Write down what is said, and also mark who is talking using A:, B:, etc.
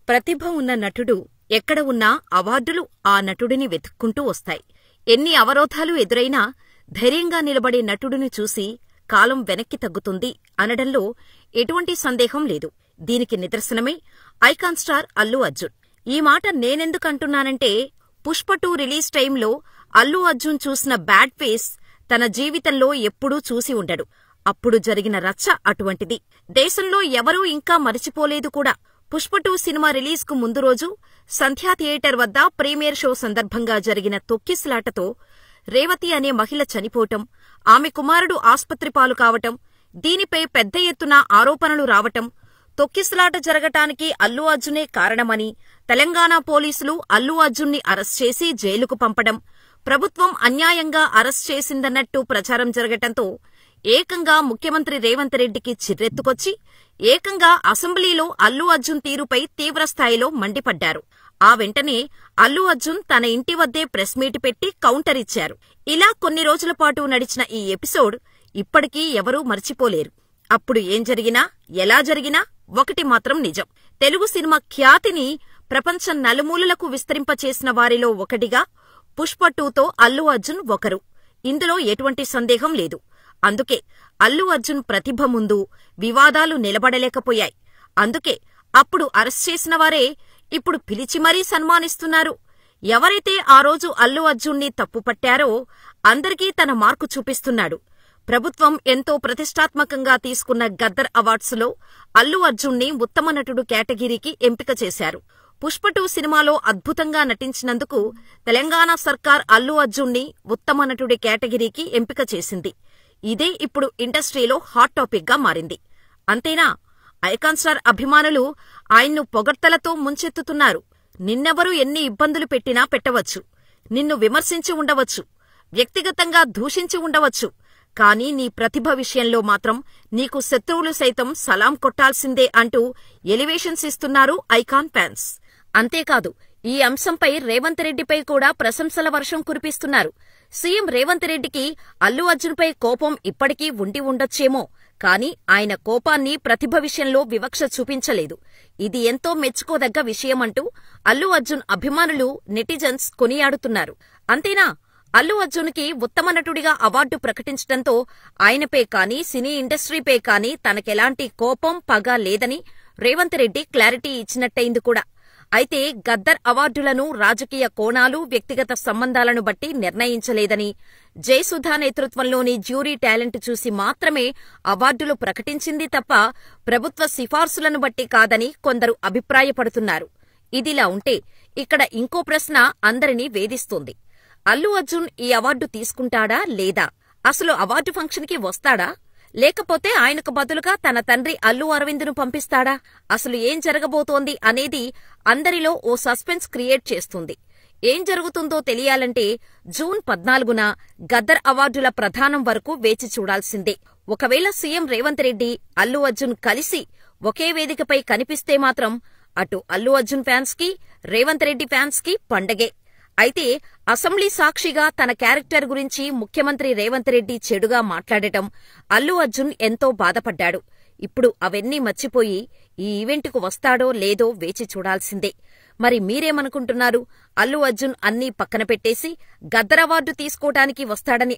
A: ప్రతిభ ఉన్న నటుడు ఎక్కడ ఉన్నా అవార్డులు ఆ నటుడిని వెతుక్కుంటూ వస్తాయి. ఎన్ని అవరోధాలు ఎదురైనా ధైర్యంగా నిలబడే నటుడిని చూసి కాలం వెనక్కి తగ్గుతుంది అనడంలో ఎటువంటి సందేహం లేదు. దీనికి నిదర్శనమే ఐకాన్ స్టార్ అల్లు అర్జున్. ఈ మాట నేనెందుకంటున్నానంటే, పుష్ప 2 రిలీజ్ టైంలో అల్లు అర్జున్ చూసిన బ్యాడ్ ఫేస్ తన జీవితంలో ఎప్పుడూ చూసి ఉండడు. అప్పుడు జరిగిన రచ్చ అటువంటిది. దేశంలో ఎవరూ ఇంకా మరిచిపోలేదు కూడా. పుష్ప 2 సినిమా రిలీజ్కు ముందు రోజు సంధ్యా థియేటర్ వద్ద ప్రీమియర్ షో సందర్భంగా జరిగిన తొక్కిసలాటతో రేవతి అనే మహిళ చనిపోవటం, ఆమె కుమారుడు ఆస్పత్రి పాలు కావటం, దీనిపై పెద్ద ఎత్తున ఆరోపణలు రావటం, తొక్కిసలాట జరగటానికి అల్లు అర్జునే కారణమని తెలంగాణ పోలీసులు అల్లు అర్జున్ని అరెస్ట్ చేసి జైలుకు పంపడం, ప్రభుత్వం అన్యాయంగా అరెస్ట్ చేసిందన్నట్టు ప్రచారం జరగటంతో ఏకంగా ముఖ్యమంత్రి రేవంత్ రెడ్డికి చిర్రెత్తుకొచ్చి ఏకంగా అసెంబ్లీలో అల్లు అర్జున్ తీరుపై తీవ్రస్థాయిలో మండిపడ్డారు. ఆ వెంటనే అల్లు అర్జున్ తన ఇంటి వద్దే ప్రెస్ మీట్ పెట్టి కౌంటర్ ఇచ్చారు. ఇలా కొన్ని రోజుల పాటు నడిచిన ఈ ఎపిసోడ్ ఇప్పటికీ ఎవరూ మర్చిపోలేరు. అప్పుడు ఏం జరిగినా, ఎలా జరిగినా ఒకటి మాత్రం నిజం. తెలుగు సినిమా ఖ్యాతిని ప్రపంచం నలుమూలలకు విస్తరింపచేసిన వారిలో ఒకటిగా పుష్ప 2తో అల్లు అర్జున్ ఒకరు. ఇందులో ఎటువంటి సందేహం లేదు. అందుకే అల్లు అర్జున్ ప్రతిభ ముందు వివాదాలు నిలబడలేకపోయాయి. అందుకే అప్పుడు అరెస్ట్ చేసిన వారే ఇప్పుడు పిలిచి మరీ సన్మానిస్తున్నారు. ఎవరైతే ఆ రోజు అల్లు అర్జున్ని తప్పుపట్టారో అందరికీ తన మార్కు చూపిస్తున్నాడు. ప్రభుత్వం ఎంతో ప్రతిష్టాత్మకంగా తీసుకున్న గద్దర్ అవార్డ్స్లో అల్లు అర్జున్ని ఉత్తమ నటుడు కేటగిరీకి ఎంపిక చేశారు. పుష్ప 2 సినిమాలో అద్భుతంగా నటించినందుకు తెలంగాణ సర్కార్ అల్లు అర్జున్ని ఉత్తమ నటుడి కేటగిరీకి ఎంపిక చేసింది. ఇదే ఇప్పుడు ఇండస్ట్రీలో హాట్ టాపిక్గా మారింది. అంతేనా, ఐకాన్ స్టార్ అభిమానులు ఆయన్ను పొగడ్తలతో ముంచెత్తుతున్నారు. నిన్నెవరూ ఎన్ని ఇబ్బందులు పెట్టినా పెట్టవచ్చు, నిన్ను విమర్శించి ఉండవచ్చు, వ్యక్తిగతంగా దూషించి ఉండవచ్చు, కానీ నీ ప్రతిభ విషయంలో మాత్రం నీకు శత్రువులు సైతం సలాం కొట్టాల్సిందే అంటూ ఎలివేషన్స్ ఇస్తున్నారు ఐకాన్ ఫ్యాన్స్. అంతేకాదు, ఈ అంశంపై రేవంత్ రెడ్డిపై కూడా ప్రశంసల వర్షం కురిపిస్తున్నారు. సీఎం రేవంత్ రెడ్డికి అల్లు అర్జున్పై కోపం ఇప్పటికీ ఉండి ఉండొచ్చేమో, కాని ఆయన కోపాన్ని ప్రతిభ విషయంలో వివక్ష చూపించలేదు. ఇది ఎంతో మెచ్చుకోదగ్గ విషయమంటూ అల్లు అర్జున్ అభిమానులు, నెటిజన్స్ కొనియాడుతున్నారు. అంతేనా, అల్లు అర్జున్కి ఉత్తమ నటుడిగా అవార్డు ప్రకటించడంతో ఆయనపై కానీ సినీ ఇండస్ట్రీపై కానీ తనకెలాంటి కోపం, పగ లేదని రేవంత్ రెడ్డి క్లారిటీ ఇచ్చినట్టయింది కూడా. అయితే గద్దర్ అవార్డులను రాజకీయ కోణాలు, వ్యక్తిగత సంబంధాలను బట్టి నిర్ణయించలేదని, జయసుధా నేతృత్వంలోని జ్యూరీ టాలెంట్ చూసి మాత్రమే అవార్డులు ప్రకటించింది తప్ప ప్రభుత్వ సిఫార్సులను బట్టి కాదని కొందరు అభిప్రాయపడుతున్నారు. ఇదిలా ఉంటే ఇక్కడ ఇంకో ప్రశ్న అందరినీ వేధిస్తోంది. అల్లు అర్జున్ ఈ అవార్డు తీసుకుంటాడా లేదా? అసలు అవార్డు ఫంక్షన్కి వస్తాడా? లేకపోతే ఆయనకు బదులుగా తన తండ్రి అల్లు అరవింద్ను పంపిస్తాడా? అసలు ఏం జరగబోతోంది అనేది అందరిలో ఓ సస్పెన్స్ క్రియేట్ చేస్తుంది. ఏం జరుగుతుందో తెలియాలంటే జూన్ 14న గద్దర్ అవార్డుల ప్రదానం వరకు వేచి చూడాల్సిందే. ఒకవేళ సీఎం రేవంత్ రెడ్డి, అల్లు అర్జున్ కలిసి ఒకే వేదికపై కనిపిస్తే మాత్రం అటు అల్లు అర్జున్ ఫ్యాన్స్కి, రేవంత్ రెడ్డి ఫ్యాన్స్కి పండగే. అయితే అసెంబ్లీ సాక్షిగా తన క్యారెక్టర్ గురించి ముఖ్యమంత్రి రేవంత్ రెడ్డి చెడుగా మాట్లాడటం అల్లు అర్జున్ ఎంతో బాధపడ్డాడు. ఇప్పుడు అవన్నీ మర్చిపోయి ఈ ఈవెంట్కు వస్తాడో లేదో వేచి చూడాల్సిందే. మరి మీరేమనుకుంటున్నారు? అల్లు అర్జున్ అన్నీ పక్కన పెట్టేసి గద్దర్ అవార్డు తీసుకోటానికి వస్తాడని